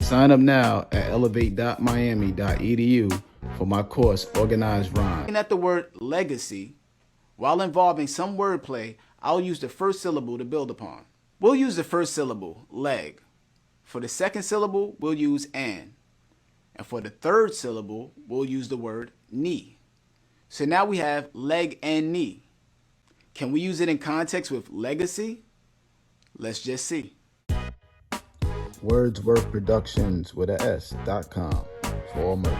Sign up now at elevate.miami.edu for my course, Organized Rhyme. Looking at the word legacy, while involving some wordplay, I'll use the first syllable to build upon. We'll use the first syllable, leg. For the second syllable, we'll use an. And for the third syllable, we'll use the word knee. So now we have leg and knee. Can we use it in context with legacy? Let's just see. Wordsworth Productions with a S.com for all merch.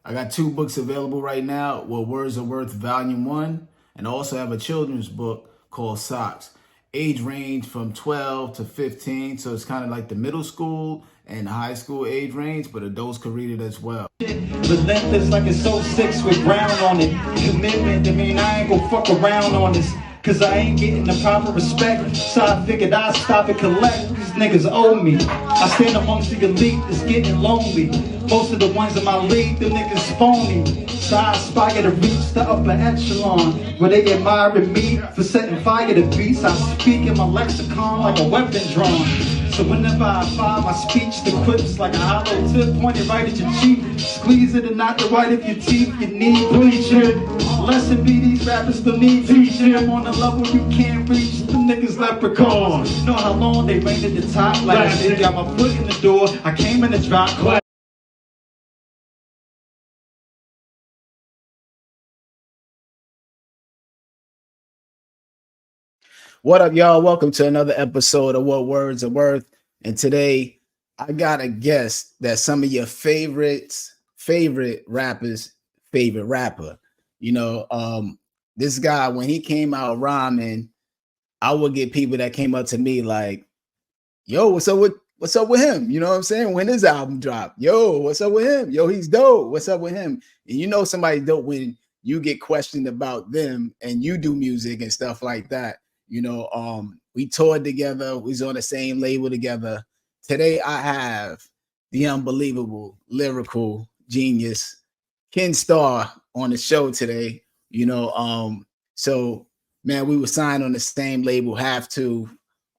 I got 2 books available right now. Words Are Worth Volume 1, and I also have a children's book called Socks. Age range from 12 to 15, so it's kind of like the middle school and high school age range, but adults can read it as well. Relentless like it's 06 with brown on it. Commitment, I mean I ain't gonna fuck around on this, cause I ain't getting the proper respect. So I figured I'd stop and collect. These niggas owe me. I stand amongst the elite, it's getting lonely. Most of the ones in my league, them niggas phony. So I aspire to reach the upper echelon, where they admiring me for setting fire to beats. I speak in my lexicon like a weapon drawn. So whenever I find my speech, the quips like a hollow tip pointed right at your cheek. Squeeze it and not the right of your teeth. You need bleaching. Lesson be these rappers still need teaching. I'm on a level you can't reach. The niggas leprechauns. Know how long they reigned at the top last year. Got my foot in the door. I came in the drop class. What up, y'all? Welcome to another episode of What Words Are Worth. And today, I got a guest that some of your favorite rappers' favorite rapper. You know, this guy, when he came out rhyming, I would get people that came up to me like, yo, what's up with him? You know what I'm saying? When his album dropped, yo, what's up with him? Yo, he's dope. What's up with him? And you know somebody's dope when you get questioned about them and you do music and stuff like that. You know, we toured together. We was on the same label together. Today, I have the unbelievable lyrical genius, Kenn Starr, on the show today. You know, so man, we were signed on the same label, Have To.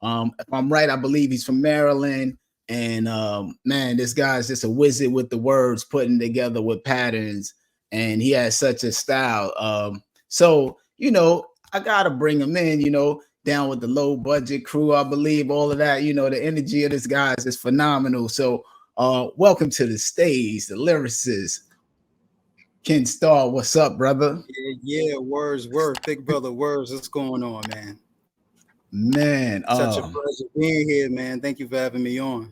If I'm right, I believe he's from Maryland. And man, this guy's just a wizard with the words, putting together with patterns. And he has such a style. So, you know, I gotta bring him in, you know, down with the low budget crew, I believe, all of that. You know, the energy of this guy is just phenomenal. So welcome to the stage, the lyricist, Kenn Starr. What's up, brother? Yeah, Wordsworth, big brother Words. What's going on, man? Man, Such a pleasure being here, man. Thank you for having me on.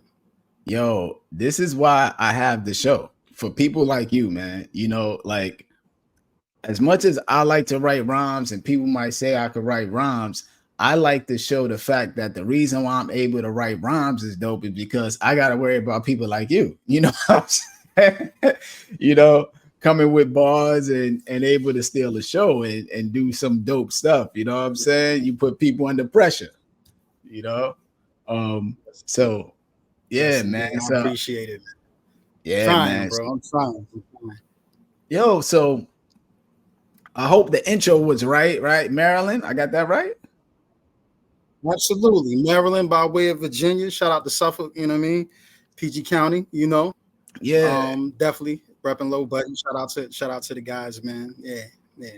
Yo, this is why I have the show, for people like you, man. You know, like, as much as I like to write rhymes and people might say I could write rhymes, I like to show the fact that the reason why I'm able to write rhymes is dope is because I got to worry about people like you. You know what I'm saying? You know, coming with bars and able to steal the show and do some dope stuff. You know what I'm saying? You put people under pressure, you know? So, yeah, man. I So, appreciate it. Yeah, trying, man. Bro. I'm trying. Yo, so I hope the intro was right? Maryland, I got that right? Absolutely. Maryland by way of Virginia. Shout out to Suffolk, you know what I mean? PG County, you know. Yeah. Definitely repping low budget. Shout out to the guys, man.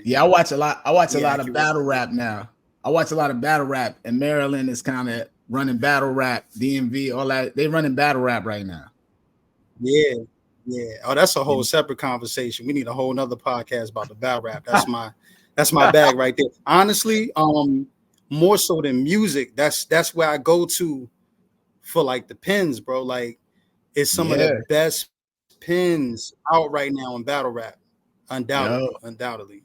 Yeah, I watch a lot of battle rap now. I watch a lot of battle rap, and Maryland is kind of running battle rap, DMV, all that. They running battle rap right now. Yeah. Oh, that's a whole separate conversation. We need a whole nother podcast about the battle rap. That's my bag right there. Honestly, more so than music, that's where I go to for like the pins, bro. Like, it's some of the best pins out right now in battle rap. Undoubtedly.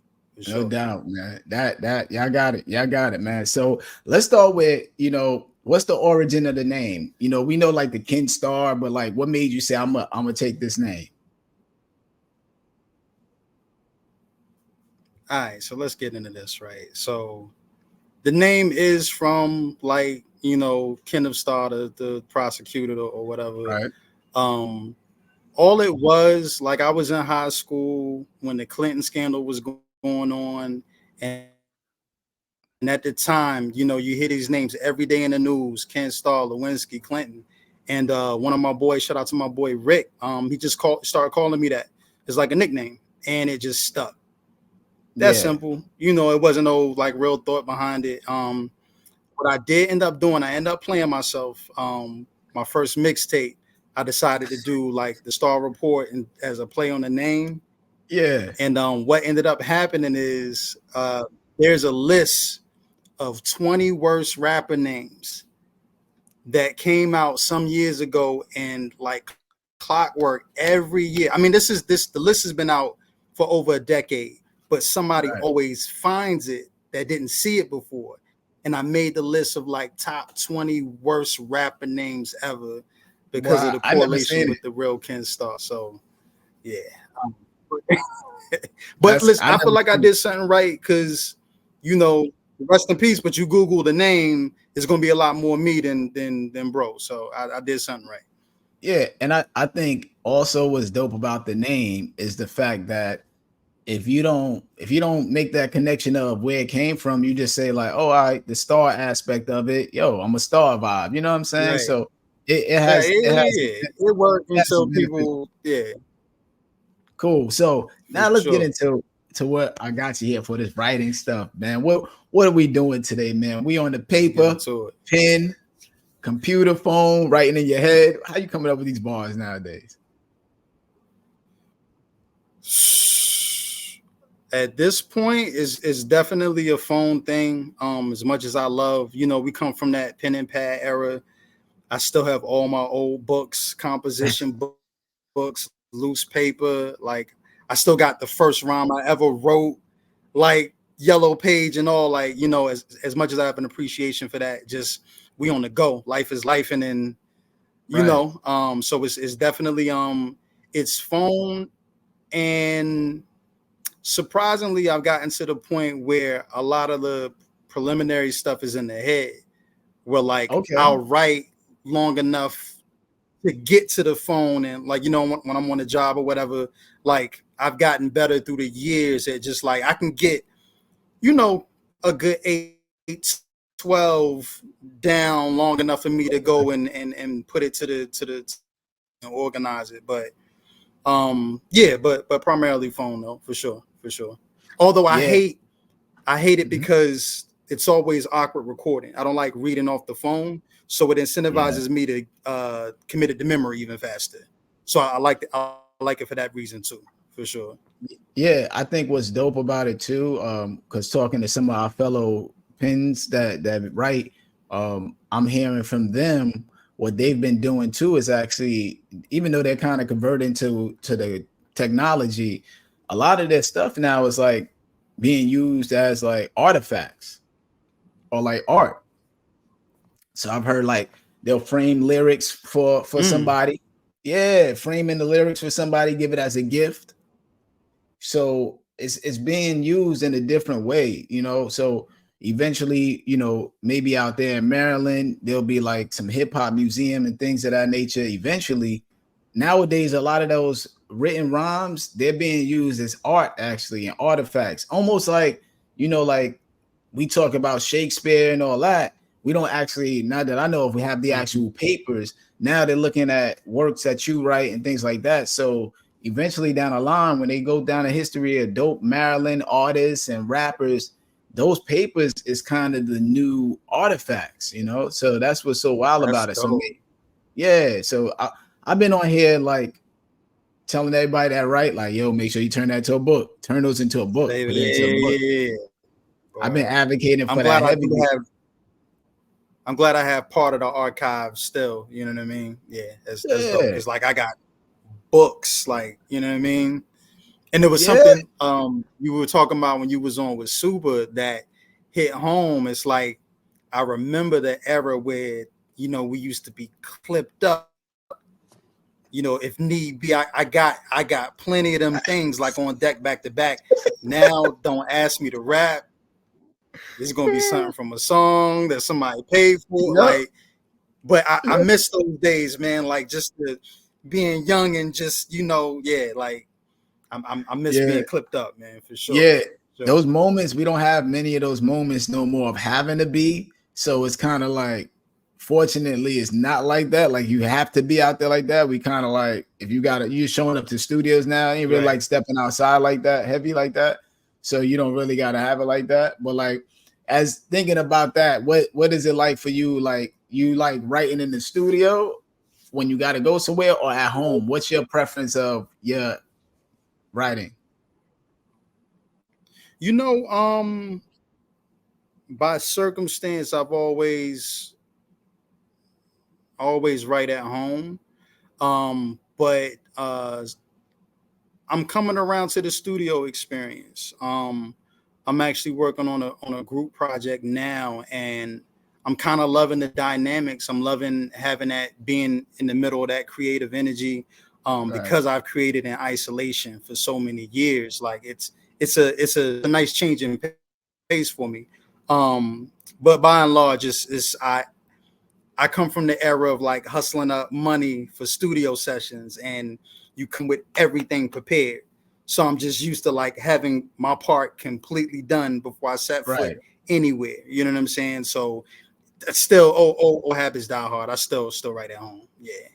No doubt, man. That y'all got it, man. So let's start with, you know, what's the origin of the name? You know, we know like the Kenn Starr, but like, what made you say I'm gonna take this name? All right, so let's get into this, right? So the name is from, like, you know, Kenn Starr, the prosecutor or whatever. Right. All it was, like, I was in high school when the Clinton scandal was going on, and at the time, you know, you hear these names every day in the news: Kenn Starr, Lewinsky, Clinton, And one of my boys, shout out to my boy Rick, he just started calling me that. It's like a nickname, and it just stuck. That's simple. You know, it wasn't no like real thought behind it. What I did end up doing, I ended up playing myself. My first mixtape, I decided to do like the Star Report and as a play on the name. Yeah. And what ended up happening is there's a list of 20 worst rapper names that came out some years ago, and like clockwork every year. I mean, the list has been out for over a decade, but somebody always finds it that didn't see it before. And I made the list of like top 20 worst rapper names ever because of the correlation with the real Kenn Starr. So yeah. But listen, I feel like I did something right because, you know, rest in peace, but you Google the name, it's gonna be a lot more me than bro. So I did something right. Yeah, and I think also what's dope about the name is the fact that if you don't make that connection of where it came from, you just say like, oh, all right, the star aspect of it, yo, I'm a star vibe. You know what I'm saying? Right. So it worked until people, Cool. So now let's get into what I got you here for this writing stuff, man. What are we doing today, man? We on the paper, pen, computer, phone, writing in your head. How you coming up with these bars nowadays? At this point, is definitely a phone thing. As much as I love, you know, we come from that pen and pad era. I still have all my old books, composition books, loose paper. Like I still got the first rhyme I ever wrote, like yellow page and all. Like, you know, as much as I have an appreciation for that, just we on the go. Life is life, and then you know, so it's definitely it's phone. And surprisingly, I've gotten to the point where a lot of the preliminary stuff is in the head, where like I'll write long enough to get to the phone, and like, you know, when I'm on a job or whatever, like I've gotten better through the years at just like I can get, you know, a good 8, 12 down long enough for me to go and put it to the organize it. But but primarily phone though, for sure. Although I hate it because it's always awkward recording. I don't like reading off the phone, so it incentivizes me to commit it to memory even faster. So I like it for that reason too, for sure. Yeah, I think what's dope about it too, because talking to some of our fellow pens that write, I'm hearing from them what they've been doing too is actually, even though they're kind of converting to the technology, a lot of their stuff now is like being used as like artifacts or like art. So I've heard like they'll frame lyrics for somebody. Yeah, framing the lyrics for somebody, give it as a gift. So it's being used in a different way, you know. So eventually, you know, maybe out there in Maryland, there'll be like some hip hop museum and things of that nature. Eventually, nowadays, a lot of those written rhymes, they're being used as art actually and artifacts, almost like, you know, like we talk about Shakespeare and all that. We don't actually, not that I know if we have the actual papers. Now they're looking at works that you write and things like that. So eventually down the line, when they go down the history of dope Maryland artists and rappers, those papers is kind of the new artifacts, you know? So that's what's so wild about it. So so I've been on here like telling everybody that, right? Like, yo, make sure you turn that to a book. Turn those into a book. I've been advocating for that heavily. I'm glad I have part of the archive still. You know what I mean? Yeah, that's dope. It's like I got books, like, you know what I mean? And there was something you were talking about when you was on with Super that hit home. It's like I remember the era where, you know, we used to be clipped up. You know, if need be, I got plenty of them things like on deck back to back. Now don't ask me to rap. It's gonna be something from a song that somebody paid for. Like, but I miss those days, man. Like just being young and just, you know, like I miss being clipped up, man, for sure. Yeah, those moments, we don't have many of those moments no more of having to be. So it's kind of like fortunately it's not like that. Like you have to be out there like that. We kind of like, if you're showing up to studios now, ain't really like stepping outside like that, heavy like that. So you don't really gotta have it like that. But like, as thinking about that, what is it like for you? Like you like writing in the studio when you gotta go somewhere, or at home? What's your preference of your writing? You know, by circumstance, I've always write at home. But I'm coming around to the studio experience. I'm actually working on a group project now, and I'm kind of loving the dynamics. I'm loving having that, being in the middle of that creative energy, because I've created in isolation for so many years. Like it's a nice change in pace for me. But by and large, I come from the era of like hustling up money for studio sessions, and you come with everything prepared. So I'm just used to like having my part completely done before I set foot anywhere. You know what I'm saying? So that's still habits die hard. I still write at home. Yeah.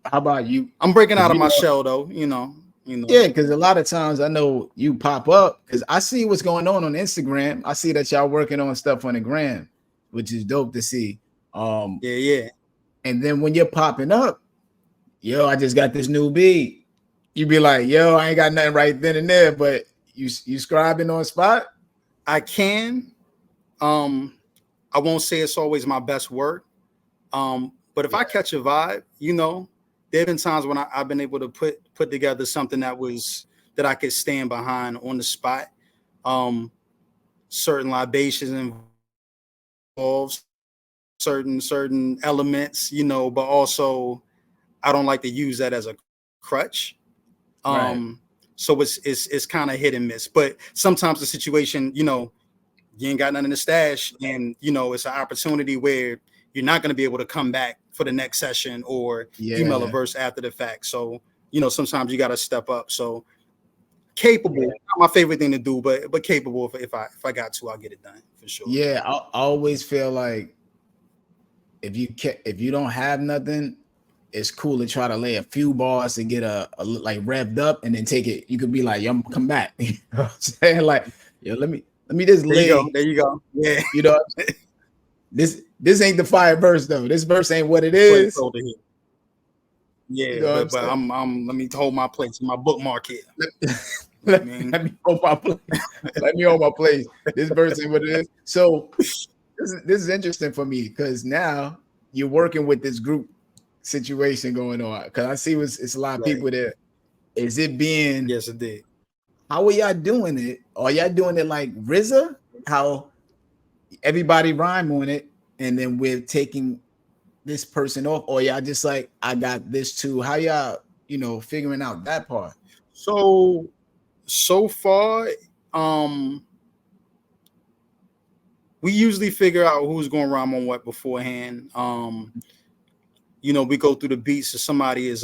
How about you? I'm breaking out of my shell though, you know. Yeah, because a lot of times I know you pop up because I see what's going on Instagram. I see that y'all working on stuff on the gram, which is dope to see. Yeah. And then when you're popping up, yo, I just got this new beat. You be like, yo, I ain't got nothing right then and there, but you scribing on spot? I can. I won't say it's always my best work. But if I catch a vibe, you know, there have been times when I've been able to put together something that I could stand behind on the spot. Certain libations involved certain elements, you know, but also I don't like to use that as a crutch. So it's kind of hit and miss. But sometimes the situation, you know, you ain't got nothing in the stash, and you know it's an opportunity where you're not going to be able to come back for the next session or email a verse after the fact. So you know sometimes you got to step up. So capable, not my favorite thing to do, but capable. If I got to, I'll get it done for sure. Yeah, I always feel like if you don't have nothing, it's cool to try to lay a few bars to get a like revved up, and then take it. You could be like, yo, come back. You know what I'm saying? Like, yo, let me just lay. There you go. Yeah. You know, this ain't the fire verse though. This verse ain't what it is. Yeah, you know but I'm let me hold my place, my bookmark here. Let me hold my place. Let me hold my place. This verse ain't what it is. So this is interesting for me because now you're working with this group situation going on. Because I see it's a lot of people there. Is it being? Yes, it did. How are y'all doing it? Are y'all doing it like RZA? How everybody rhyme on it, and then we're taking this person off, or y'all just like, I got this too? How y'all, you know, figuring out that part? So far, we usually figure out who's going to rhyme on what beforehand. You know, we go through the beats. If somebody is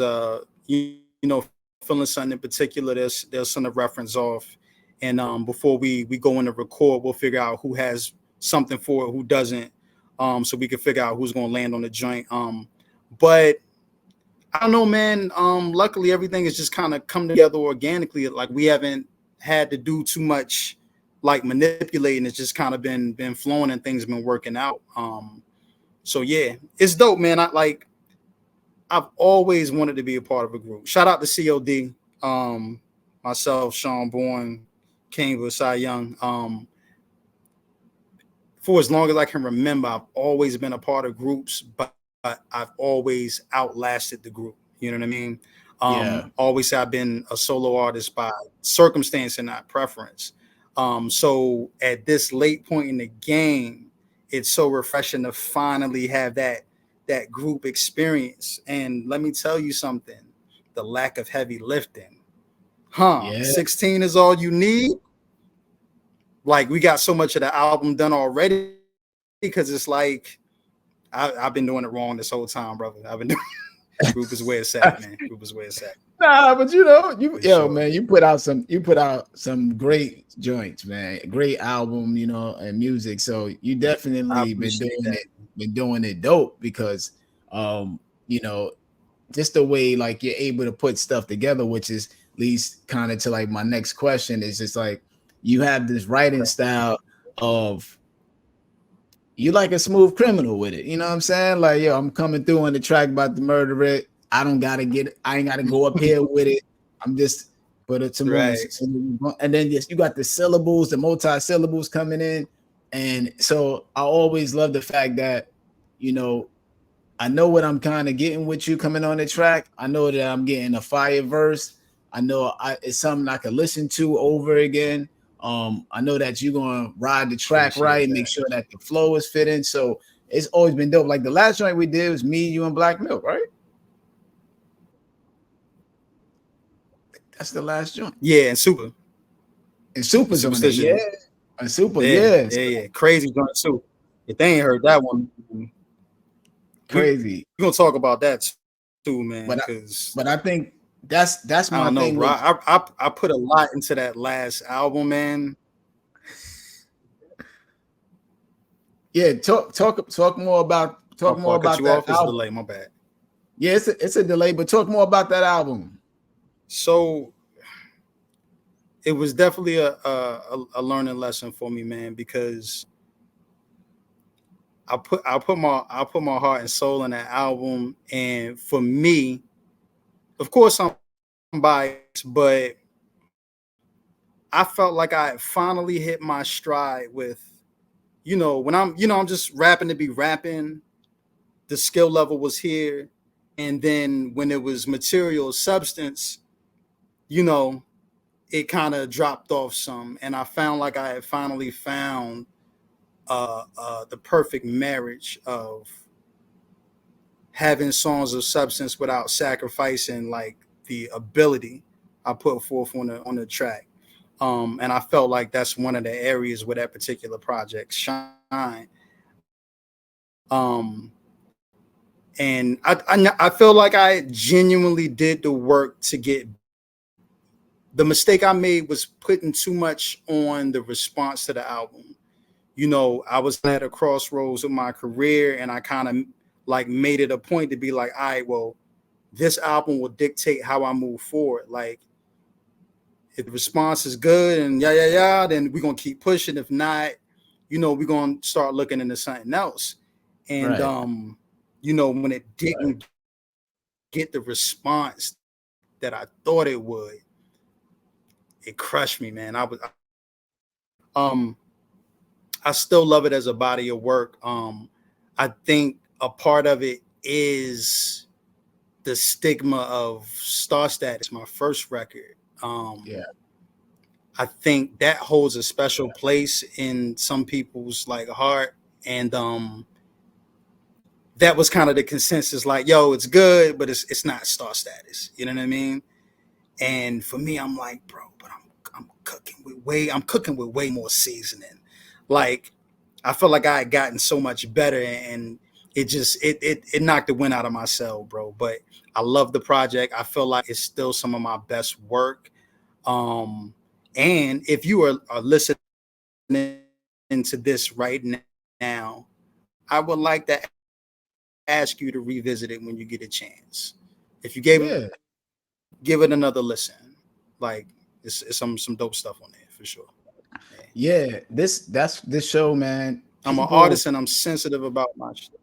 you know, feeling something in particular, they'll send a reference off, and before we go in to record, we'll figure out who has something for it, who doesn't, so we can figure out who's going to land on the joint. But I don't know, man. Luckily, everything has just kind of come together organically. Like we haven't had to do too much like manipulating. It's just kind of been flowing, and things been working out. So yeah, it's dope, man. I've always wanted to be a part of a group. Shout out to COD, myself, Sean Bourne, King, Cy Young. For as long as I can remember, I've always been a part of groups, but I've always outlasted the group. You know what I mean? Always I've been a solo artist by circumstance and not preference. So at this late point in the game, it's so refreshing to finally have that group experience. And let me tell you something, the lack of heavy lifting. 16 is all you need. Like we got so much of the album done already, because it's like I've been doing it wrong this whole time, brother. I've been doing group is where it's at, man. Group is where it's at. Nah, but you know, man, you put out some great joints, man. Great album, you know, and music. So you definitely been doing it been doing it dope because you know, just the way like you're able to put stuff together, which is leads kind of to like my next question is just like you have this writing style of you like a smooth criminal with it. You know what I'm saying? Like, yo, I'm coming through on the track about to murder it. I don't gotta get it. I ain't gotta go up here with it. I'm just put it some Right. and then yes, you got the syllables, the multi-syllables coming in. And so I always love the fact that, you know, I know what I'm kind of getting with you coming on the track. I know that I'm getting a fire verse. I know it's something I can listen to over again. I know that you're gonna ride the track right, make sure that the flow is fitting. So it's always been dope. Like the last joint we did was me, you, and Black Milk, right? That's the last joint. Yeah, and Super. And Super's on it, yeah. And Super, yeah. Crazy joint too. If they ain't heard that one, crazy. We're gonna talk about that too, man. But I think that's my I don't know, thing. bro. I put a lot into that last album, man. Yeah, talk more about that album. Delay, my bad. Yeah, it's a delay, but talk more about that album. So it was definitely a learning lesson for me, man, because I put my heart and soul in that album, and for me, of course, I'm biased, but I felt like I finally hit my stride with, when I'm just rapping to be rapping. The skill level was here, and then when it was material substance, it kind of dropped off some, and I found like I had finally found the perfect marriage of having songs of substance without sacrificing like the ability I put forth on the track. And I felt like that's one of the areas where that particular project shine. And I feel like I genuinely did the work to get. The mistake I made was putting too much on the response to the album. I was at a crossroads with my career, and I kind of like made it a point to be like, all right, well, this album will dictate how I move forward. Like, if the response is good and then we're gonna keep pushing. If not, we're gonna start looking into something else. And right. When it didn't get the response that I thought it would, it crushed me, man. I still love it as a body of work. I think a part of it is the stigma of Star Status, my first record. I think that holds a special place in some people's like heart, and that was kind of the consensus. Like, yo, it's good, but it's not Star Status. You know what I mean? And for me, I'm like, bro, but I'm cooking with way more seasoning. Like, I felt like I had gotten so much better, and it knocked the wind out of my sail, bro. But I love the project. I feel like it's still some of my best work. And if you are listening to this right now, I would like to ask you to revisit it when you get a chance. If you give it another listen. Like, it's some dope stuff on there for sure. Yeah, this show, man. I'm an artist, and I'm sensitive about my shit.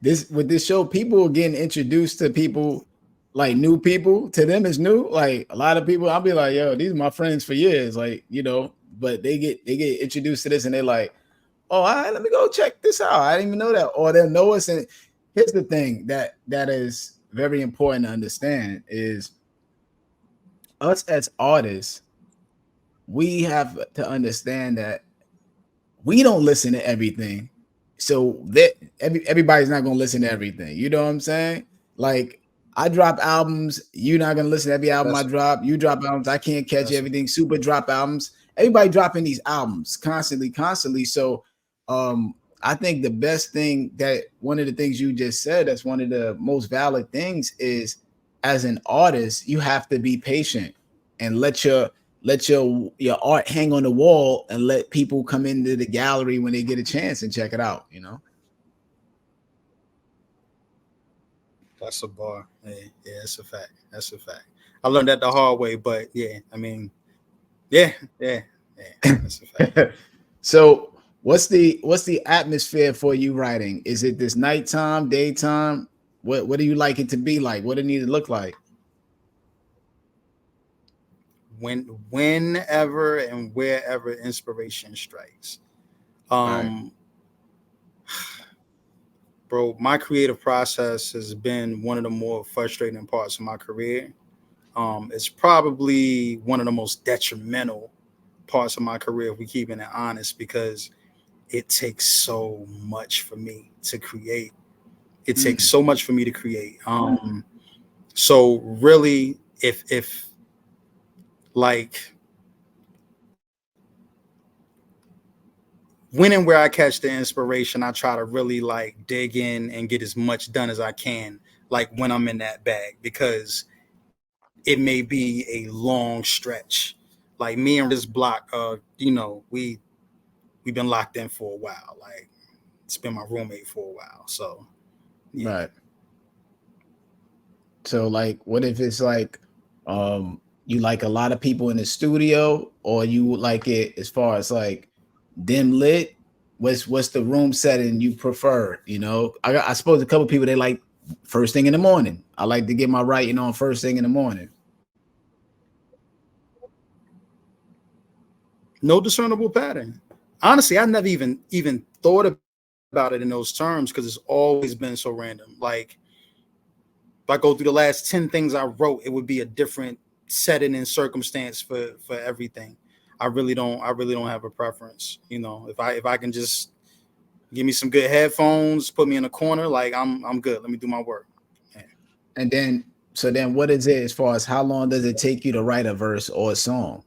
This show, people are getting introduced to people, like new people. To them, it's new. Like a lot of people, I'll be like, yo, these are my friends for years. Like, but they get introduced to this, and they're like, oh, all right, let me go check this out. I didn't even know that. Or they'll know us. And here's the thing that is very important to understand is us as artists, we have to understand that we don't listen to everything. So that everybody's not going to listen to everything. You know what I'm saying? Like, I drop albums. You're not going to listen to every album I drop. You drop albums. I can't catch everything. Super drop albums. Everybody dropping these albums constantly. So I think the best thing that one of the things you just said, that's one of the most valid things, is as an artist, you have to be patient and let your art hang on the wall and let people come into the gallery when they get a chance and check it out. That's a bar. Yeah, that's a fact. That's a fact. I learned that the hard way, but yeah, I mean, yeah, that's a fact. So what's the atmosphere for you writing? Is it this nighttime, daytime? What do you like it to be like? What it need to look like? Whenever and wherever inspiration strikes. Right. Bro, my creative process has been one of the more frustrating parts of my career. It's probably one of the most detrimental parts of my career, if we keeping it honest, because it takes so much for me to create. It takes so much for me to create. So really, if like when and where I catch the inspiration, I try to really like dig in and get as much done as I can, like when I'm in that bag, because it may be a long stretch. Like me and this block, we've been locked in for a while. Like it's been my roommate for a while. So yeah. Right. So like what if it's like you like a lot of people in the studio, or you like it as far as like dim lit? What's the room setting you prefer? You know, I suppose a couple people, they like first thing in the morning. I like to get my writing on first thing in the morning. No discernible pattern. Honestly, I never even thought about it in those terms because it's always been so random. Like if I go through the last 10 things I wrote, it would be a different setting and circumstance for everything. I really don't have a preference. You know, if I can just give me some good headphones, put me in a corner, like I'm good. Let me do my work. Yeah. And then so then what is it as far as how long does it take you to write a verse or a song?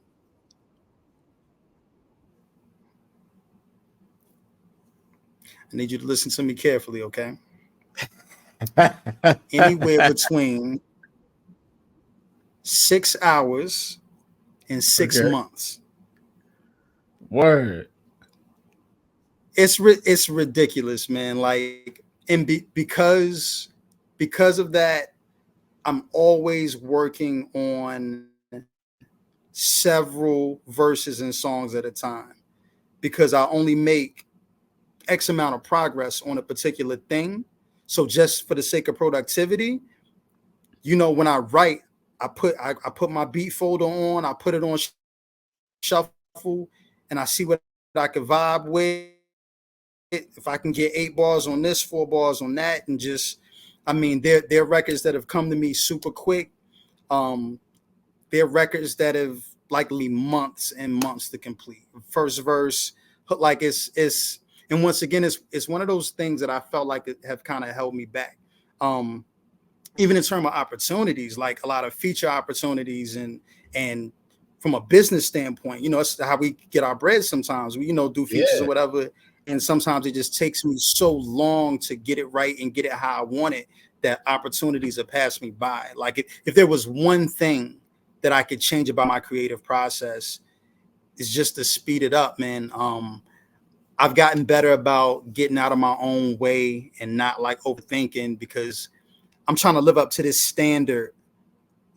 I need you to listen to me carefully, okay? Anywhere between 6 hours and 6 months. Word. It's ridiculous, man. Like, and because of that, I'm always working on several verses and songs at a time, because I only make X amount of progress on a particular thing. So just for the sake of productivity, when I write, I put my beat folder on, I put it on shuffle, and I see what I can vibe with. If I can get 8 bars on this, 4 bars on that, and just, I mean, they're records that have come to me super quick. They're records that have likely months and months to complete. First verse, like it's and once again, it's one of those things that I felt like it have kind of held me back. Even in terms of opportunities, like a lot of feature opportunities and from a business standpoint, it's how we get our bread sometimes. We, do features or whatever. And sometimes it just takes me so long to get it right and get it how I want it that opportunities have passed me by. Like if there was one thing that I could change about my creative process, is just to speed it up, man. I've gotten better about getting out of my own way and not like overthinking, because I'm trying to live up to this standard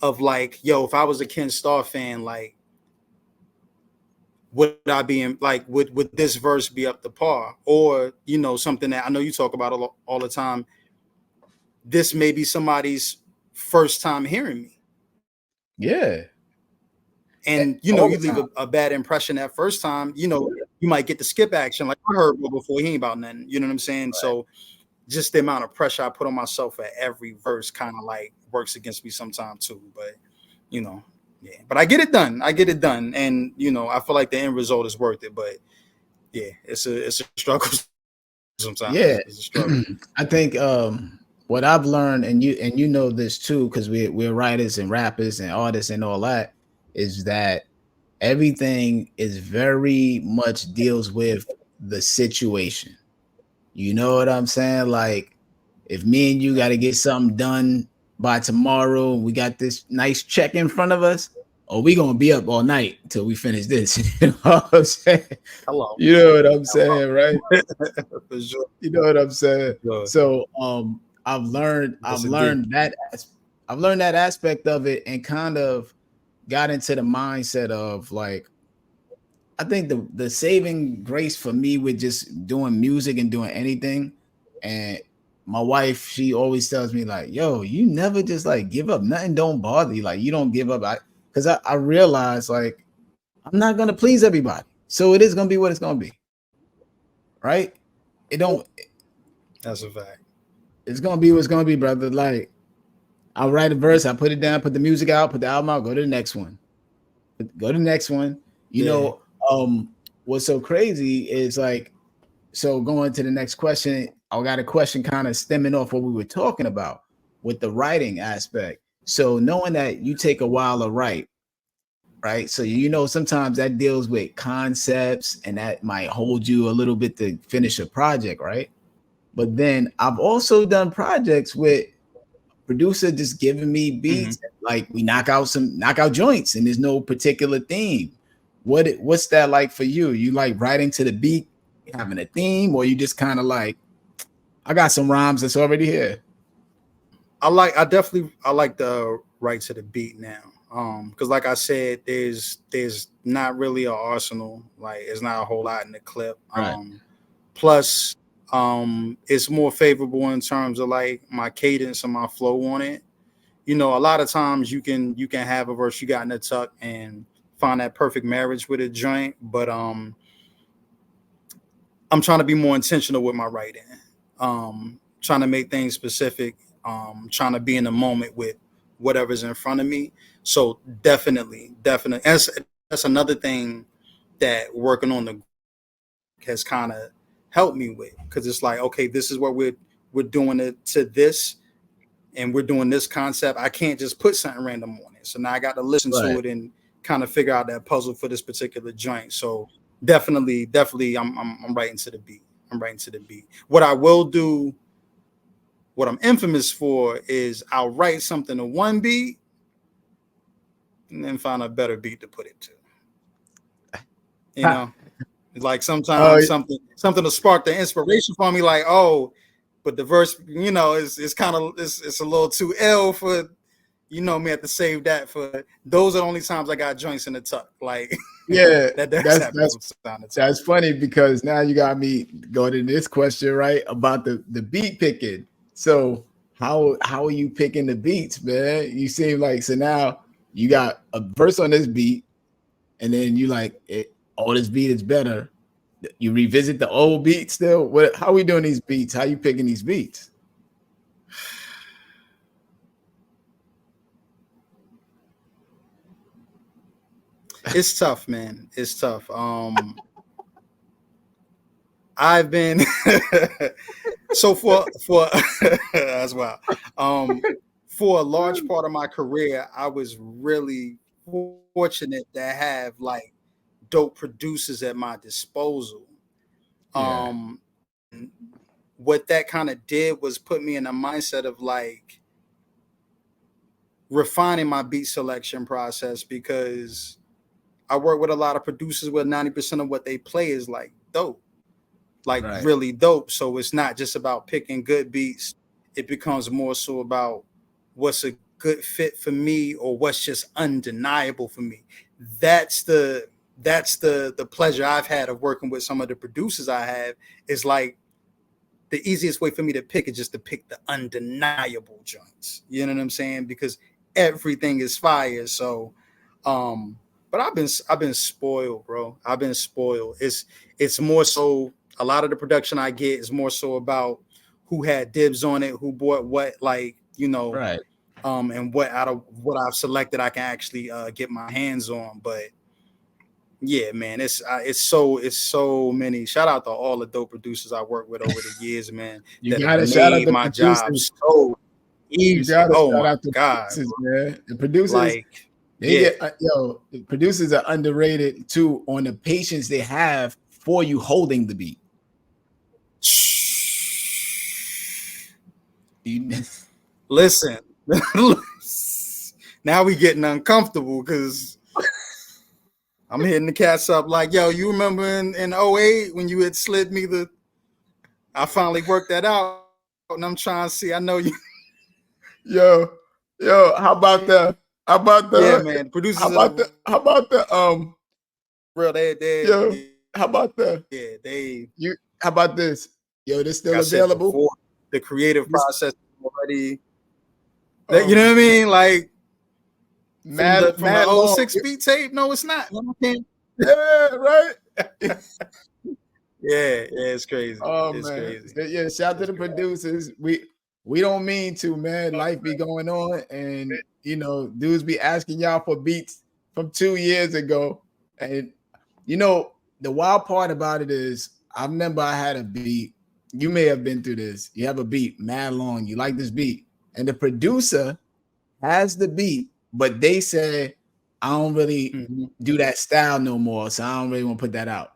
of like, yo, if I was a Kenn Starr fan, like, would I be in, like, would this verse be up to par? Or, something that I know you talk about all the time. This may be somebody's first time hearing me. Yeah. And, you leave a bad impression that first time, you might get the skip action. Like, I heard before, he ain't about nothing. You know what I'm saying? Right. So just the amount of pressure I put on myself at every verse kind of like works against me sometimes too. But, yeah, but I get it done. And, I feel like the end result is worth it. But yeah, it's a struggle sometimes. Yeah. It's a struggle. I think what I've learned, and you know this too, because we're writers and rappers and artists and all that, is that everything is very much deals with the situation. You know what I'm saying? Like, if me and you got to get something done by tomorrow, we got this nice check in front of us, or we gonna be up all night until we finish this. You know what I'm saying? Hello. You know what I'm saying, right? For sure. You know what I'm saying? Sure. So I've learned Yes, indeed. I've learned that aspect of it and kind of got into the mindset of like I think the saving grace for me with just doing music and doing anything, and my wife, she always tells me like, "Yo, you never just like give up. Nothing don't bother you. Like you don't give up." Because I realize like I'm not gonna please everybody, so it is gonna be what it's gonna be, right? It don't. That's a fact. It's gonna be what's gonna be, brother. Like I'll write a verse, I put it down, put the music out, put the album out, go to the next one. Go to the next one. You Yeah. know, what's so crazy is like, so going to the next question, I got a question kind of stemming off what we were talking about with the writing aspect. So knowing that you take a while to write, right? So you know sometimes that deals with concepts and that might hold you a little bit to finish a project, right? But then I've also done projects with producer just giving me beats, like we knock out joints, and there's no particular theme. What's that like for you? You like writing to the beat, having a theme, or you just kind of like, I got some rhymes that's already here? I like the right to the beat now. Because like I said, there's not really an arsenal. Like it's not a whole lot in the clip. Right. Plus, it's more favorable in terms of like my cadence and my flow on it. You know, a lot of times you can have a verse you got in the tuck and find that perfect marriage with a joint, but I'm trying to be more intentional with my writing. Trying to make things specific. Trying to be in the moment with whatever's in front of me. So definitely. That's another thing that working on the has kind of helped me with, because it's like, okay, this is what we're doing it to this, and we're doing this concept. I can't just put something random on it. So now I got to listen to it and kind of figure out that puzzle for this particular joint. So definitely, I'm writing to the beat. I'm writing to the beat. What I will do, what I'm infamous for, is I'll write something to one beat and then find a better beat to put it to. You know, like sometimes something to spark the inspiration for me, like, oh, but the verse, you know, is kind of it's a little too ill for, you know, me have to save that for. Those are the only times I got joints in the tuck. Like, Yeah, that's funny because now you got me going to this question, right, about the beat picking. So how are you picking the beats, man? You seem like, so now you got a verse on this beat, and then you like oh, this beat is better. You revisit the old beat still. How are we doing these beats? How you picking these beats? It's tough, man. It's tough. I've been so for as well. For a large part of my career, I was really fortunate to have like dope producers at my disposal. Yeah. What that kind of did was put me in a mindset of like refining my beat selection process, because I work with a lot of producers where 90% of what they play is like dope, like really dope. So it's not just about picking good beats. It becomes more so about what's a good fit for me or what's just undeniable for me. That's the pleasure I've had of working with some of the producers I have, is like the easiest way for me to pick is just to pick the undeniable joints. You know what I'm saying? Because everything is fire. So, but I've been spoiled, bro. I've been spoiled. It's more so, a lot of the production I get is more so about who had dibs on it, who bought what, like, you know, and what out of what I've selected I can actually get my hands on. But yeah, man, it's so many. Shout out to all the dope producers I worked with over the years, man. You gotta shout out the my job so easy. You gotta shout out the God, producers, man. The producers, like, they get the producers are underrated too on the patience they have for you holding the beat. Listen, now we getting uncomfortable because I'm hitting the cats up like, yo, you remember in 08 when you had slid me I finally worked that out. and I'm trying to see. I know you. Yo, how about the Yeah, man. Producers how about the real. yo, how about how about this? Yo, this like still I said available? before, the creative This- process already. You know what I mean? Like from the mad old long. 6-beat tape. No, it's not. Yeah, right. Yeah, it's crazy. Oh It's man, crazy. yeah. Shout to the producers. We don't mean to, man. Life be going on, and dudes be asking y'all for beats from 2 years ago. And the wild part about it is, I remember I had a beat. You may have been through this. You have a beat, mad long. You like this beat, and the producer has the beat, but they said, I don't really do that style no more, so I don't really want to put that out.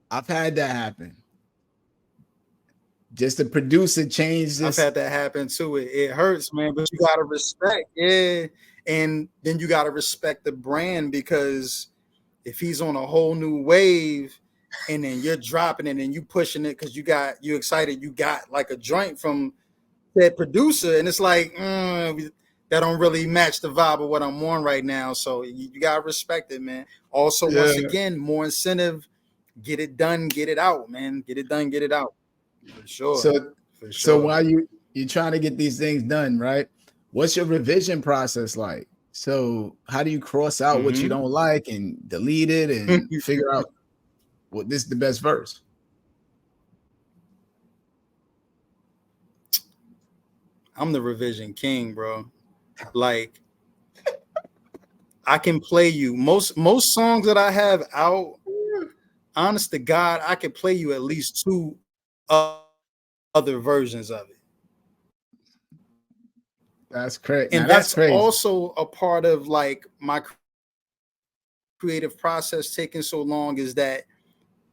I've had that happen. Just the producer changed this. I've had that happen too. It hurts, man, but you gotta respect, yeah. And then you gotta respect the brand, because if he's on a whole new wave and then you're dropping it and you pushing it because you excited, you got like a joint from that producer, and it's like that don't really match the vibe of what I'm on right now. So you gotta respect it, man. Also, once again, more incentive. Get it done, get it out, man. Get it done, get it out. For sure. So while you're trying to get these things done, right? What's your revision process like? So how do you cross out what you don't like and delete it and figure out what this is the best verse? I'm the revision king, bro. Like, I can play you most songs that I have out. Honest to God, I could play you at least 2 other versions of it. That's crazy. And that's crazy. Also a part of like my creative process taking so long, is that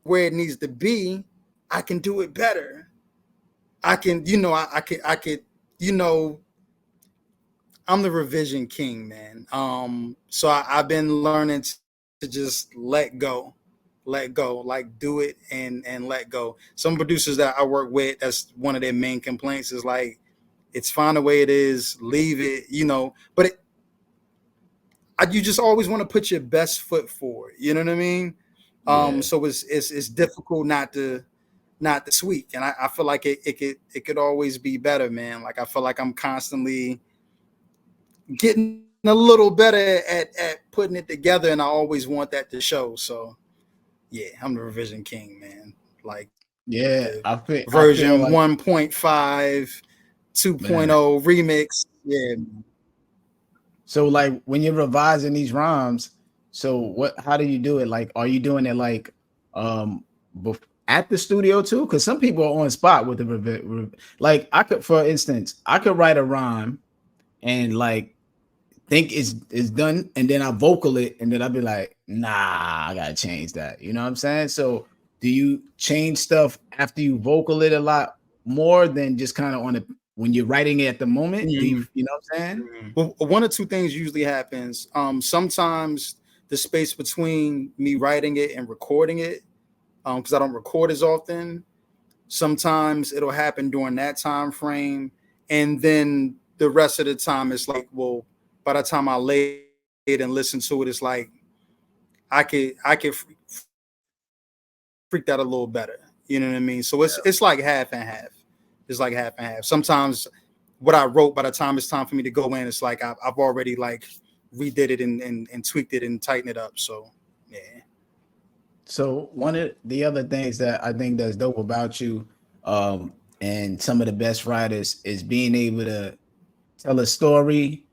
where it needs to be, I can do it better. I can, I could, I'm the revision king, man. So I've been learning to just let go, like do it and let go. Some producers that I work with, that's one of their main complaints, is like, it's fine the way it is, leave it, but you just always want to put your best foot forward. You know what I mean? Yeah. So it's difficult not to tweak. And I feel like it could always be better, man. Like, I feel like I'm constantly getting a little better at putting it together, and I always want that to show. So yeah, I'm the revision king, man. Like, yeah, version I feel like 1.5, 2.0 remix. Yeah. So like when you're revising these rhymes, so how do you do it? Like, are you doing it like at the studio too? Because some people are on spot with the like, for instance, I could write a rhyme and like think it's done, and then I vocal it, and then I'll be like, nah, I gotta change that. You know what I'm saying? So do you change stuff after you vocal it a lot more than just kind of when you're writing it at the moment? Do you know what I'm saying? Well, one or two things usually happens. Sometimes the space between me writing it and recording it, because I don't record as often, sometimes it'll happen during that time frame, and then the rest of the time it's like, well, by the time I lay it and listen to it, it's like I could freak that a little better. You know what I mean? So it's like half and half. It's like half and half. Sometimes what I wrote, by the time it's time for me to go in, it's like I've already like redid it and tweaked it and tightened it up. So yeah. So one of the other things that I think that's dope about you, and some of the best writers, is being able to tell a story.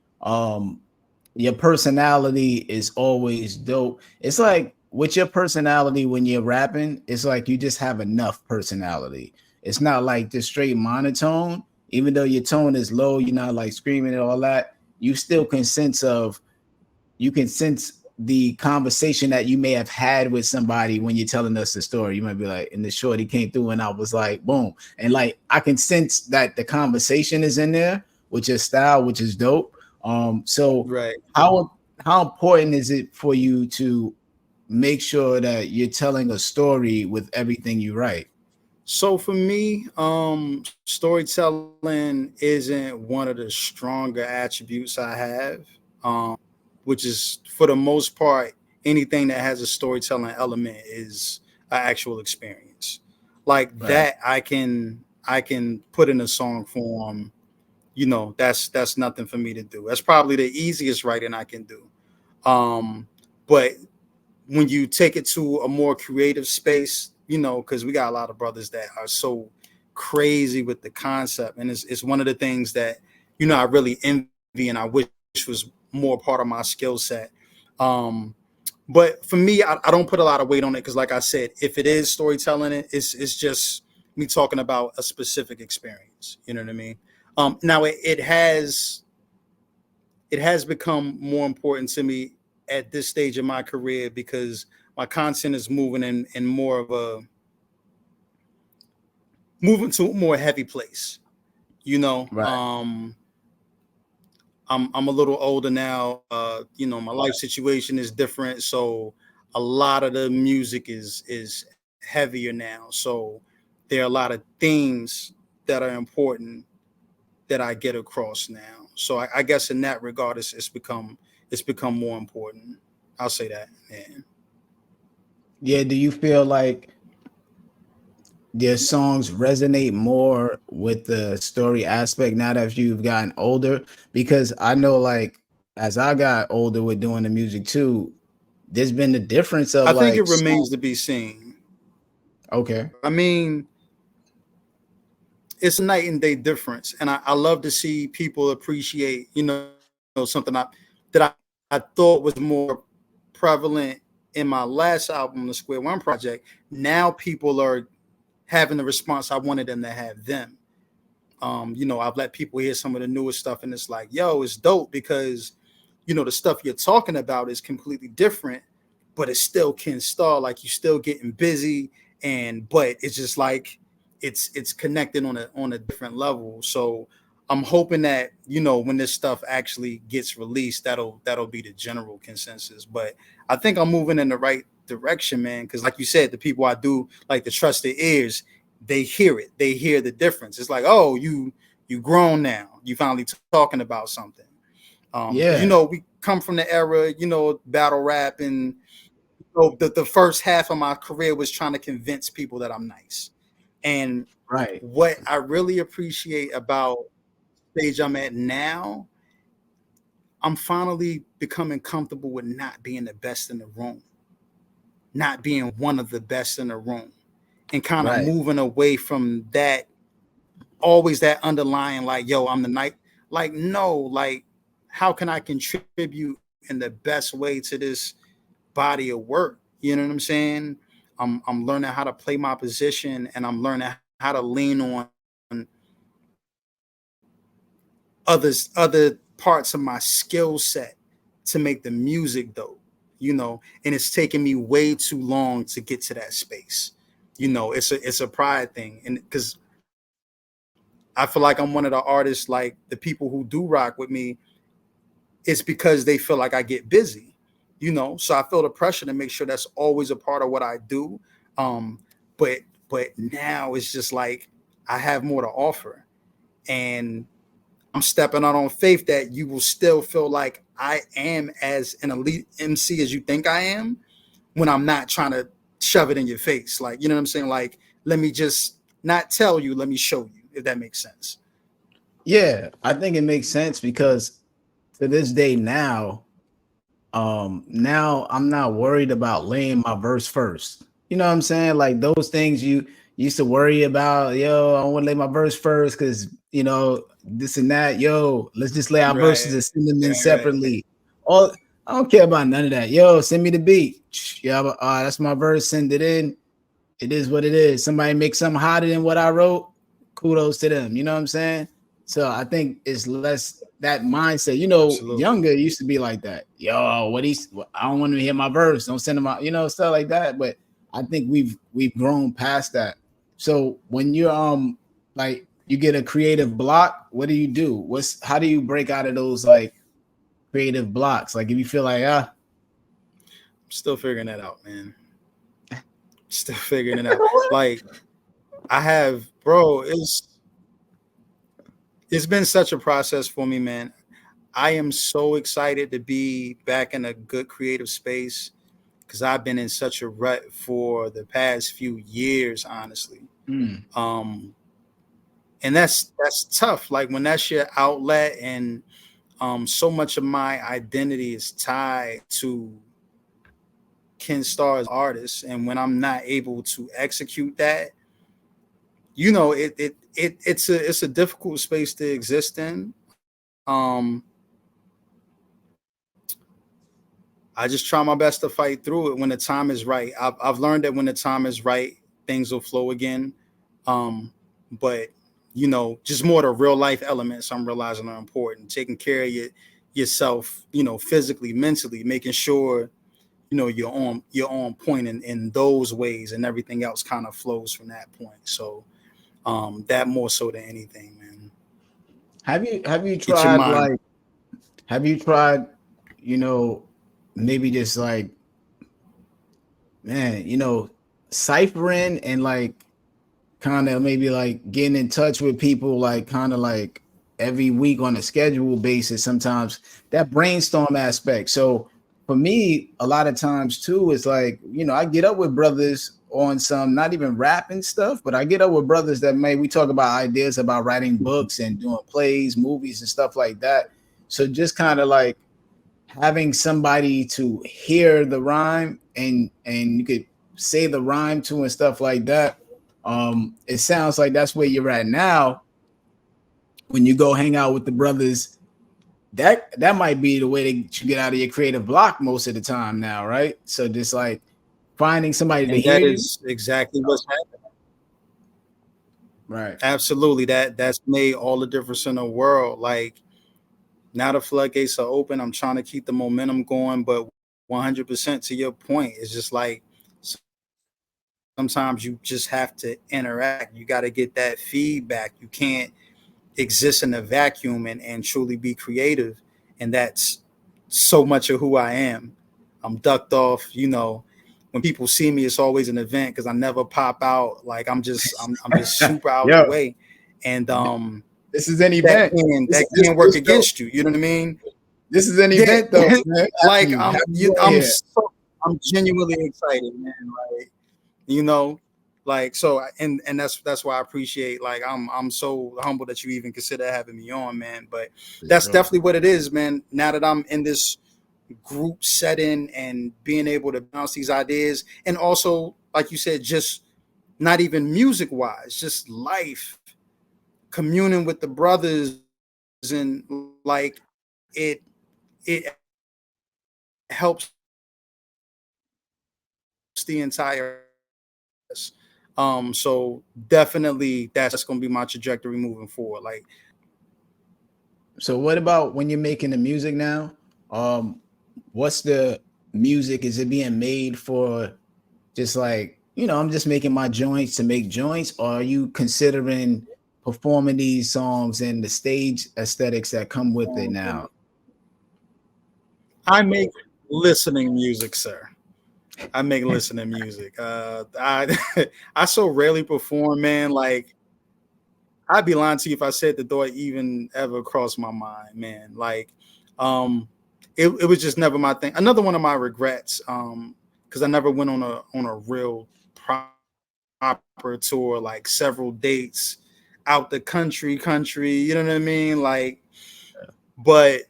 Your personality is always dope. It's like with your personality when you're rapping, it's like you just have enough personality. It's not like just straight monotone. Even though your tone is low, you're not like screaming and all that. You still can sense the conversation that you may have had with somebody when you're telling us the story. You might be like, and the shorty came through and I was like, boom. And like, I can sense that the conversation is in there with your style, which is dope. So right. How important is it for you to make sure that you're telling a story with everything you write? So for me, storytelling isn't one of the stronger attributes I have, which is for the most part, anything that has a storytelling element is an actual experience. Like Right. that, I can put in a song form. That's nothing for me to do. That's probably the easiest writing I can do. But when you take it to a more creative space, because we got a lot of brothers that are so crazy with the concept, and it's one of the things that I really envy and I wish was more part of my skill set. Um, but for me, I don't put a lot of weight on it because, like I said, if it is storytelling, it's just me talking about a specific experience. You know what I mean? Now it has become more important to me at this stage of my career because my content is moving in more of a moving to a more heavy place. You know, Right. I'm a little older now. My life situation is different, so a lot of the music is heavier now. So there are a lot of themes that are important that I get across now. So I guess in that regard, it's become more important. I'll say that. Yeah. Yeah. Do you feel like their songs resonate more with the story aspect now that you've gotten older? Because I know, like, as I got older with doing the music too, there's been the difference of I think it like remains song. to be seen. Okay. I mean, it's a night and day difference, and I love to see people appreciate something that I thought was more prevalent in my last album, the Square One project. Now people are having the response I wanted them to have then. I've let people hear some of the newest stuff, and it's like, yo, it's dope because the stuff you're talking about is completely different, but it's still Kenn Starr. Like you still getting busy, and but it's just like it's connected on a different level. So I'm hoping that when this stuff actually gets released, that'll be the general consensus. But I think I'm moving in the right direction, man. Because like you said, the people I do like the trusted ears, they hear it. They hear the difference. It's like, oh, you grown now. You finally talking about something. Because Yeah. we come from the era, battle rap, and the first half of my career was trying to convince people that I'm nice. And Right. what I really appreciate about the stage I'm at now, I'm finally becoming comfortable with not being the best in the room, not being one of the best in the room, and kind of Right. moving away from that, always that underlying, like, yo, I'm the night. Like, no, like, how can I contribute in the best way to this body of work? You know what I'm saying? I'm learning how to play my position, and I'm learning how to lean on other parts of my skill set to make the music dope. And it's taken me way too long to get to that space. It's a pride thing, and because I feel like I'm one of the artists, like the people who do rock with me, it's because they feel like I get busy. So I feel the pressure to make sure that's always a part of what I do. um but now it's just like I have more to offer, and I'm stepping out on faith that you will still feel like I am as an elite MC as you think I am, when I'm not trying to shove it in your face. Like, you know what I'm saying? Like, let me just not tell you, let me show you, if that makes sense. Yeah. I think it makes sense because to this day now I'm not worried about laying my verse first. You know what I'm saying? Like those things you used to worry about, yo, I want to lay my verse first because this and that. Yo, let's just lay our verses Right, and send them in right, right. separately. All I don't care about none of that. Yo, send me the beat. Yeah, that's my verse. Send it in. It is what it is. Somebody make something hotter than what I wrote. Kudos to them. You know what I'm saying? So I think it's less that mindset. Absolutely. Younger it used to be like that. Yo, I don't want to hear my verse. Don't send them out. Stuff like that. But I think we've grown past that. So when you're like you get a creative block, what do you do? How do you break out of those like creative blocks? Like if you feel like I'm still figuring that out, man. Still figuring it out. Like, I have, bro. It's been such a process for me, man. I am so excited to be back in a good creative space because I've been in such a rut for the past few years, honestly. Mm. Um, and that's tough. Like when that's your outlet, and so much of my identity is tied to Kenn Starr as an artist, and when I'm not able to execute that, it's a difficult space to exist in. Um, I just try my best to fight through it when the time is right. I've learned that when the time is right, things will flow again. But just more the real life elements I'm realizing are important. Taking care of yourself, physically, mentally, making sure you're on point in those ways, and everything else kind of flows from that point. So that more so than anything, man. Have you Get your tried mind. like have you tried, you know, maybe just like, man, ciphering and like kind of maybe like getting in touch with people like kind of like every week on a schedule basis sometimes, that brainstorm aspect. So for me a lot of times too it's like, I get up with brothers on some not even rapping stuff, but I get up with brothers that we talk about ideas about writing books and doing plays, movies and stuff like that. So just kind of like having somebody to hear the rhyme and you could say the rhyme to and stuff like that. It sounds like that's where you're at now. When you go hang out with the brothers, that might be the way that you get out of your creative block most of the time now, right? So just like finding somebody to And hear that you. is exactly what's happening. Right. Absolutely. That's made all the difference in the world. Like now the floodgates are open. I'm trying to keep the momentum going, but 100% to your point, it's just like sometimes you just have to interact. You got to get that feedback. You can't exist in a vacuum and truly be creative. And that's so much of who I am. I'm ducked off, when people see me, it's always an event because I never pop out. Like I'm just super out the Yo, way. And this is an that event. can This that this can work this show. against you. You know what I mean? This is an Yeah. event though, man. Like Happy you on here. I'm genuinely excited, man. Like, you know, like so and that's why I appreciate, like I'm so humble that you even consider having me on, man. But For that's sure. definitely what it is, man. Now that I'm in this group setting and being able to bounce these ideas, and also like you said, just not even music wise, just life, communing with the brothers, and like it helps the entire. So definitely that's going to be my trajectory moving forward. Like, So what about when you're making the music now? Um, what's the music? Is it being made for just like, I'm just making my joints to make joints, or are you considering performing these songs and the stage aesthetics that come with it now? I make listening music, sir. I make listening music. I I so rarely perform, man. Like I'd be lying to you if I said the thought even ever crossed my mind, man. Like, um, it was just never my thing. Another one of my regrets, because I never went on a real proper tour, like several dates out the country. You know what I mean? Like, but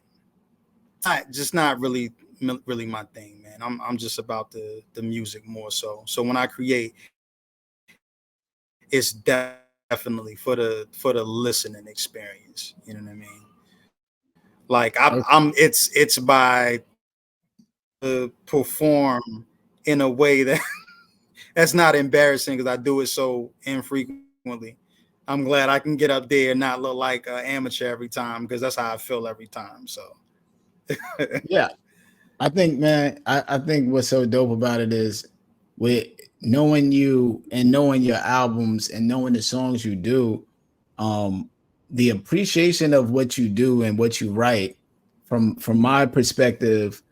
not really my thing, man. I'm just about the music more so. So when I create, it's definitely for the listening experience. You know what I mean? Like I'm it's by perform in a way that that's not embarrassing because I do it so infrequently. I'm glad I can get up there and not look like an amateur every time because that's how I feel every time. So Yeah, I think, man, I think what's so dope about it is with knowing you and knowing your albums and knowing the songs you do, um, the appreciation of what you do and what you write from my perspective,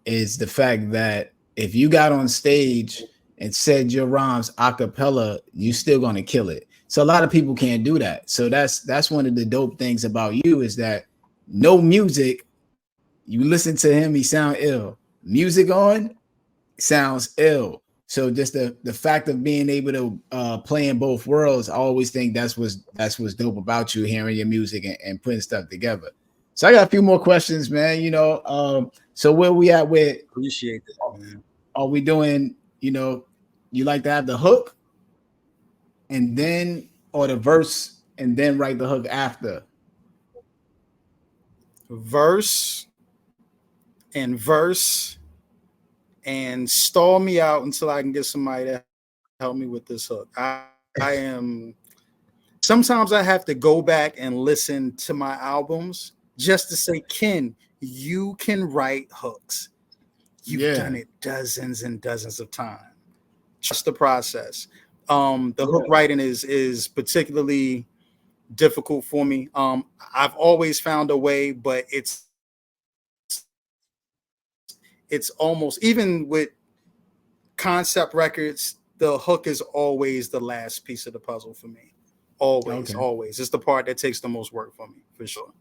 is the fact that if you got on stage and said your rhymes a cappella, you still gonna kill it. So a lot of people can't do that. So that's one of the dope things about you is that no music, you listen to him, he sound ill. Music on, sounds ill. So just the fact of being able to play in both worlds, I always think that's what's dope about you, hearing your music and putting stuff together. So I got a few more questions, man. So where we at with? Appreciate that, man. Are we doing? You like to have the hook, and then or the verse, and then write the hook after? Verse and stall me out until I can get somebody to help me with this hook. I am. Sometimes I have to go back and listen to my albums just to say, Ken, you can write hooks. You've done it dozens and dozens of times. Trust the process. The hook writing is particularly difficult for me. I've always found a way, but it's almost, even with concept records, the hook is always the last piece of the puzzle for me. Always. It's the part that takes the most work for me, for sure.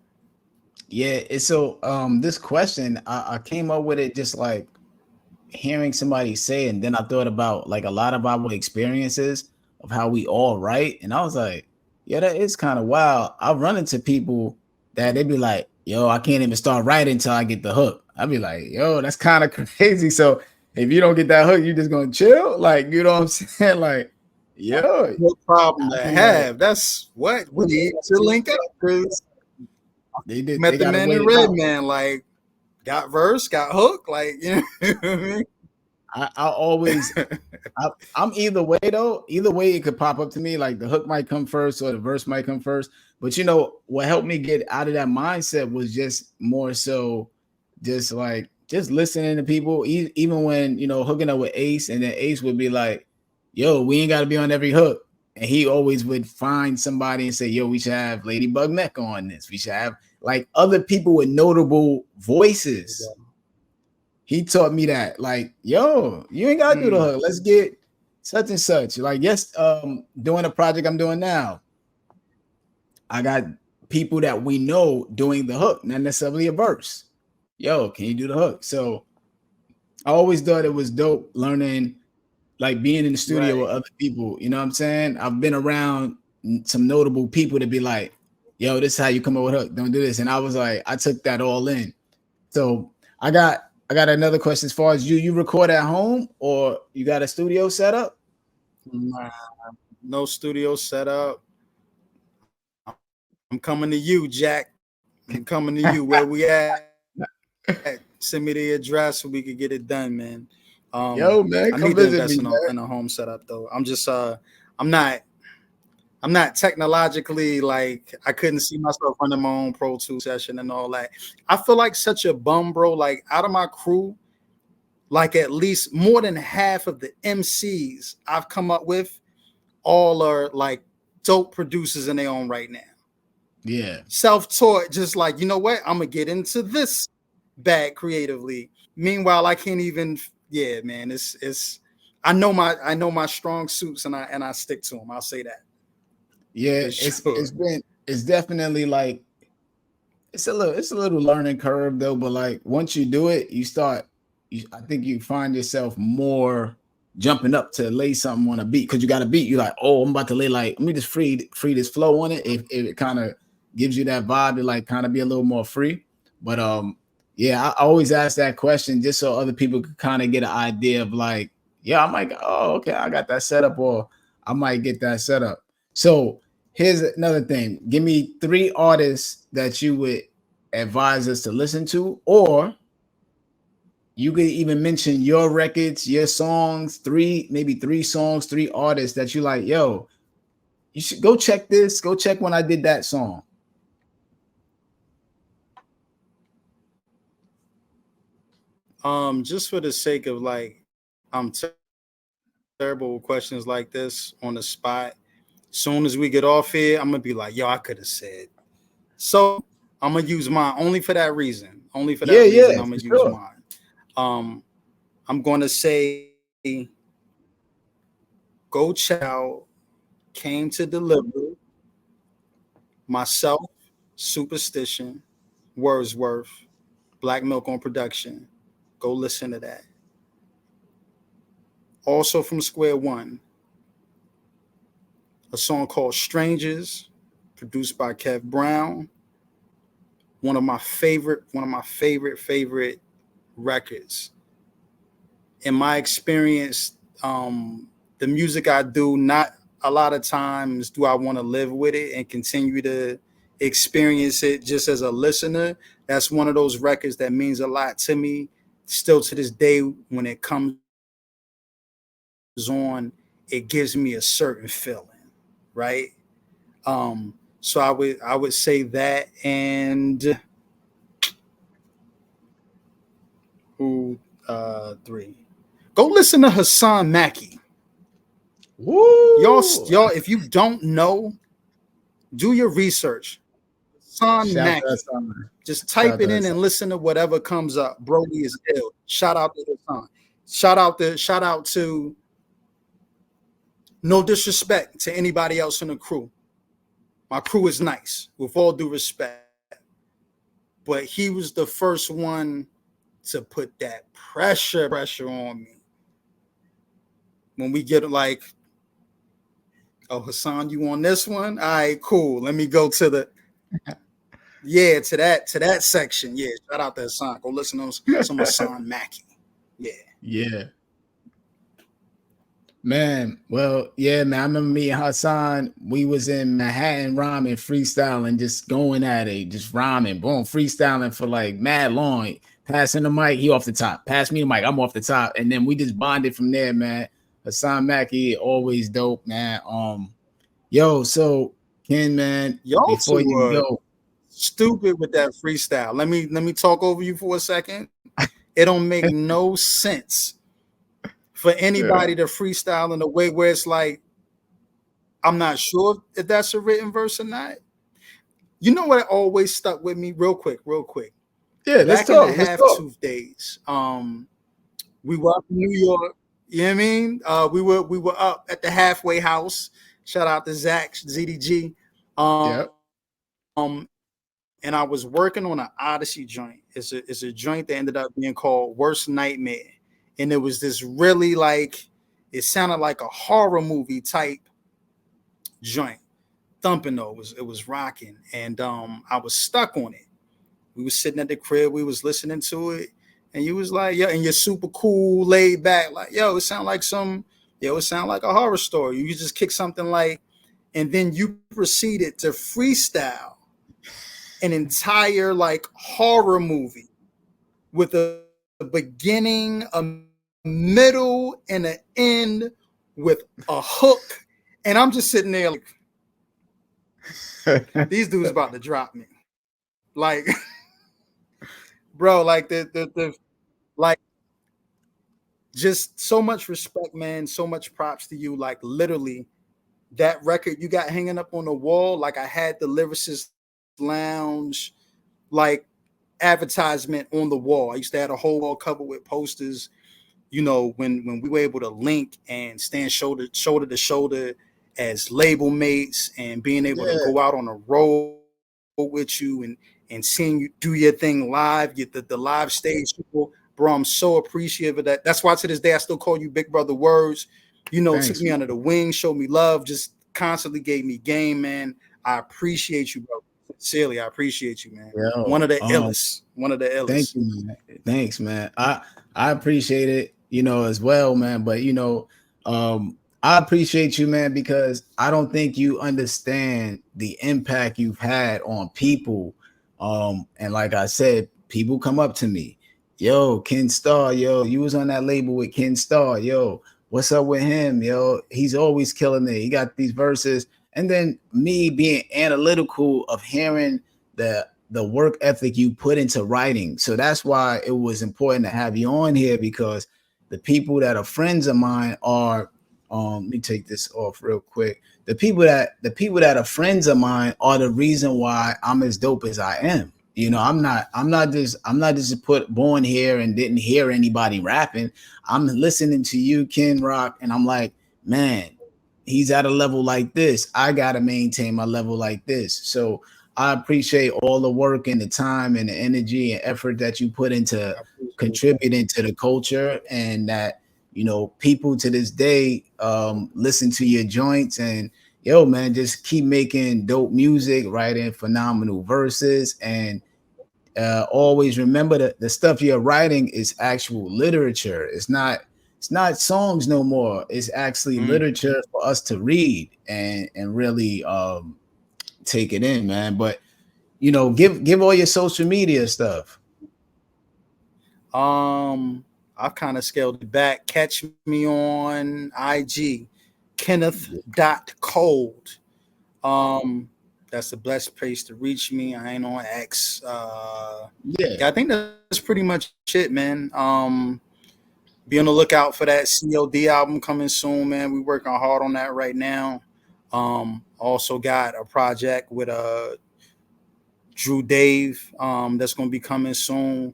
Yeah. So this question, I came up with it just like hearing somebody say it, and then I thought about like a lot of our experiences of how we all write. And I was like, yeah, that is kind of wild. I run into people that they be like, yo, I can't even start writing until I get the hook. I'd be like, yo, that's kind of crazy. So if you don't get that hook, you just gonna chill? Like, you know what I'm saying? Like, yo, no problem to have. That's what we need to link up, because they did. Met the man in red, man. Like, got verse, got hook. Like, you know what I mean? I always, I'm either way though. Either way, it could pop up to me. Like the hook might come first or the verse might come first. But what helped me get out of that mindset was just more so, just listening to people. Even when hooking up with Ace, and then Ace would be like, "Yo, we ain't got to be on every hook," and he always would find somebody and say, "Yo, we should have Ladybug Neck on this. We should have like other people with notable voices." Yeah. He taught me that, like, yo, you ain't gotta do the hook. Let's get such and such. Like, yes, doing a project I'm doing now, I got people that we know doing the hook, not necessarily a verse. Yo, can you do the hook? So I always thought it was dope learning, like being in the studio with other people. You know what I'm saying? I've been around some notable people to be like, yo, this is how you come up with hook. Don't do this. And I was like, I took that all in. So I got another question. As far as you record at home, or you got a studio set up? Nah, no studio set up. I'm coming to you, Jack. I'm coming to you. Where we at? Send me the address so we can get it done, man. Yo, man, I need to invest in a home setup though. I'm just I'm not technologically, like, I couldn't see myself running my own Pro Tools session and all that. I feel like such a bum, bro. Like, out of my crew, like at least more than half of the MCs I've come up with all are like dope producers in their own right now. Yeah. Self-taught, just like, you know what? I'm gonna get into this bag creatively. Meanwhile, I can't even, man, it's I know my strong suits, and I stick to them. I'll say that. Yeah, it's definitely like it's a little learning curve though, but like once you do it, I think you find yourself more jumping up to lay something on a beat, because you got a beat. You're like, oh, I'm about to lay, like, let me just free this flow on it. If it kind of gives you that vibe to like kind of be a little more free. But yeah, I always ask that question just so other people could kind of get an idea of like, yeah, I might go, oh, okay, I got that set up, or I might get that set up. So here's another thing. Give me 3 artists that you would advise us to listen to, or you could even mention your records, your songs, maybe 3 songs, 3 artists that you like, yo, you should go check this. Go check when I did that song. Just for the sake of like, I'm terrible with questions like this on the spot. Soon as we get off here, I'm gonna be like, yo, I could have said. So I'm gonna use mine only for that reason. Only for that reason, I'm gonna use mine. I'm gonna say Go Chow, Came to Deliver, myself, Superstition, Wordsworth, Black Milk on Production. Go listen to that. Also from Square One, a song called Strangers, produced by Kev Brown. One of my favorite records. In my experience, the music I do, not a lot of times do I want to live with it and continue to experience it just as a listener. That's one of those records that means a lot to me. Still to this day, when it comes on, it gives me a certain feeling, right? So I would say that, and three. Go listen to Hassan Maki. Woo! Y'all, if you don't know, do your research. Hassan Maki. Just type it in and listen to whatever comes up. Brody is ill. Shout out to Hassan. Shout out to, no disrespect to anybody else in the crew. My crew is nice, with all due respect. But he was the first one to put that pressure on me. When we get like, oh, Hassan, you on this one? All right, cool. Let me go to the to that section. Yeah, shout out to Hassan. Go listen to some Hassan Maki. Yeah. Man, well, yeah, man. I remember me and Hassan, we was in Manhattan rhyming, freestyling, just going at it, just rhyming, boom, freestyling for like mad long. Passing the mic, he off the top. Pass me the mic, I'm off the top. And then we just bonded from there, man. Hassan Maki, always dope, man. So Ken, man, y'all before you go, stupid with that freestyle. Let me talk over you for a second. It don't make no sense for anybody to freestyle in a way where it's like, I'm not sure if that's a written verse or not. You know what always stuck with me? Real quick. Yeah, back in the Half Tooth days, we were up in New York. You know what I mean? We were up at the Halfway House. Shout out to Zach, ZDG. And I was working on an Odyssey joint. It's a joint that ended up being called Worst Nightmare. And it was this really like, it sounded like a horror movie type joint. Thumping though, it was rocking. And I was stuck on it. We was sitting at the crib, we was listening to it, and you was like, and you're super cool, laid back, like, it sound like a horror story. You just kick something like, and then you proceeded to freestyle an entire like horror movie with a beginning, a middle, and an end with a hook. And I'm just sitting there like, these dudes about to drop me. Like, bro, like the like, just so much respect, man. So much props to you. Like, literally, that record you got hanging up on the wall. Like, I had the Lyricist Lounge like advertisement on the wall. I used to have a whole wall covered with posters. You know, when we were able to link and stand shoulder to shoulder as label mates, and being able to go out on a road with you and seeing you do your thing live, get the live stage people, bro. I'm so appreciative of that. That's why to this day I still call you Big Brother Words. You know, took me under the wing, showed me love, just constantly gave me game, man. I appreciate you, bro. Sincerely, I appreciate you, man. One of the illest. Thank you, man. Thanks, man. I appreciate it, as well, man. But I appreciate you, man, because I don't think you understand the impact you've had on people. And like I said, people come up to me, yo, Kenn Starr, yo, you was on that label with Kenn Starr, yo, what's up with him, yo? He's always killing it. He got these verses. And then me being analytical of hearing the work ethic you put into writing. So that's why it was important to have you on here, because the people that are friends of mine are, let me take this off real quick. The people that are friends of mine are the reason why I'm as dope as I am. I'm not just born here and didn't hear anybody rapping. I'm listening to you, Ken Rock, and I'm like, man, he's at a level like this. I got to maintain my level like this. So I appreciate all the work and the time and the energy and effort that you put into contributing to the culture, and that, you know, people to this day listen to your joints. And yo, man, just keep making dope music, writing phenomenal verses, and always remember that the stuff you're writing is actual literature. It's not songs no more. It's actually literature for us to read and really take it in, man. But you know, give all your social media stuff. I've kind of scaled it back. Catch me on IG, Kenneth.cold. That's the best place to reach me. I ain't on X. Yeah, I think that's pretty much it, man. Be on the lookout for that COD album coming soon, man. We working hard on that right now. Also got a project with Drew Dave that's gonna be coming soon.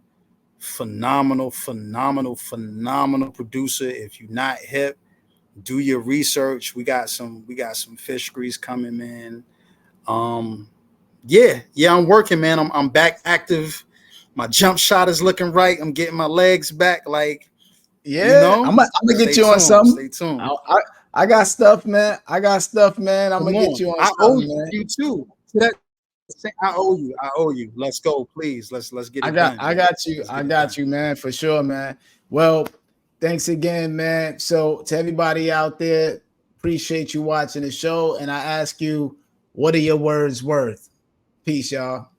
Phenomenal producer. If you're not hip, do your research. We got some fish grease coming, man. Yeah, I'm working, man. I'm back active. My jump shot is looking right. I'm getting my legs back. Like, yeah, you know, I'm gonna get you on something. Stay tuned. I got stuff, man. I'm gonna get you on I something, owe man. you too. I owe you. Let's go, please. Let's get it done. I got you, man, for sure, man. Well, thanks again, man. So to everybody out there, appreciate you watching the show. And I ask you, what are your words worth? Peace, y'all.